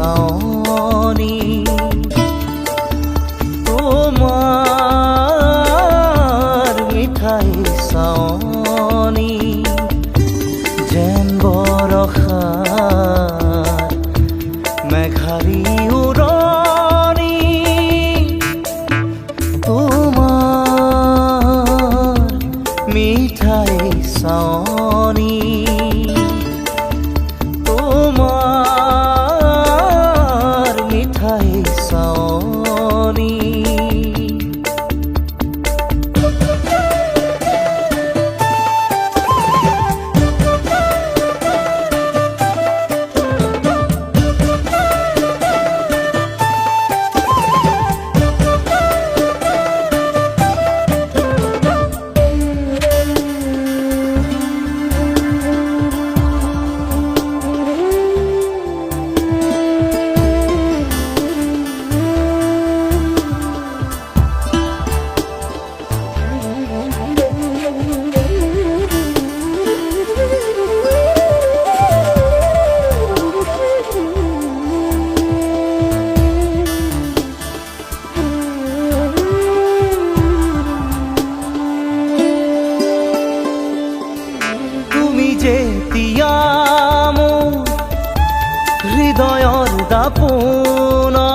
চাৱনি তোমাৰ মিঠাই চাৱনি যেন বৰষাৰ মেঘাৰী উৰণি তোমাৰ মিঠাই চাৱনি যেতিয়া মোৰ হৃদয়ৰ দাপোনত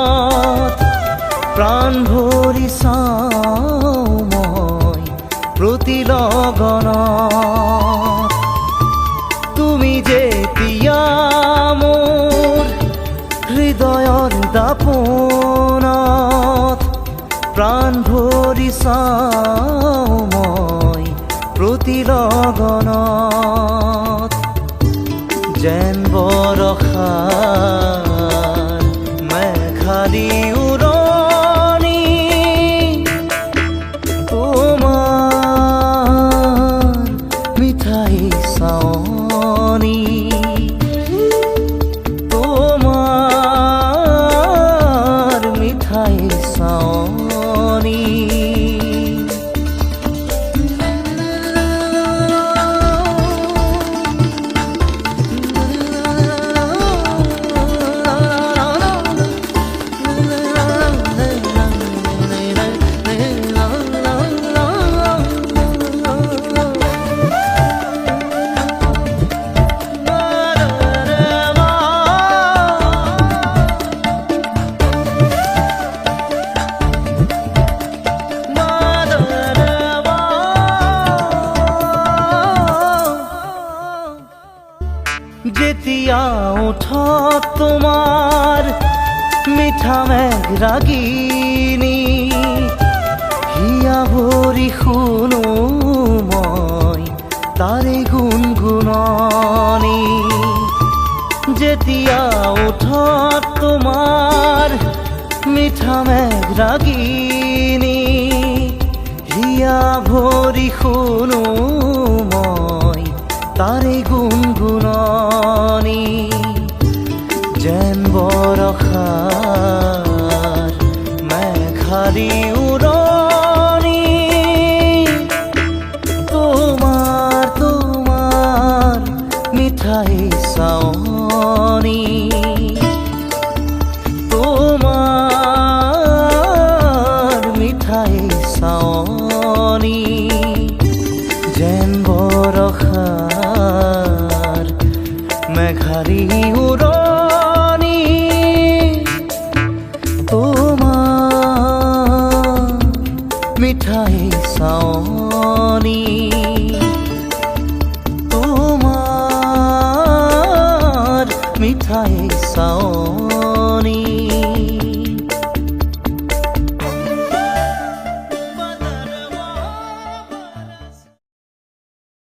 প্ৰাণ ভৰি চাওঁ মই প্ৰতি লগনত তুমি যেতিয়া মোৰ হৃদয়ৰ দাপোনত প্ৰাণ ভৰি চাওঁ মই প্ৰতি লগনত যেন বৰষাৰ মেঘালী উৰণি তোমাৰ মিঠাই চাৱনি তোমাৰ মিঠাই চাৱনি যেতিয়া ওঠত তোমাৰ মিঠা মেঘ ৰাগিনী হিয়া ভৰি শুনো মই তাৰে গুণগুণনি যেতিয়া ওঠত তোমাৰ মিঠা মেঘ ৰাগিনী হিয়া ভৰি শুনো মই তাৰে গুণগুণনি যেন বৰষাৰ মেঘালী উৰণি তোমাৰ মিঠাই চাৱনি তোমাৰ মিঠাই চাৱনি যেন বৰষাৰ মেঘালী উৰণি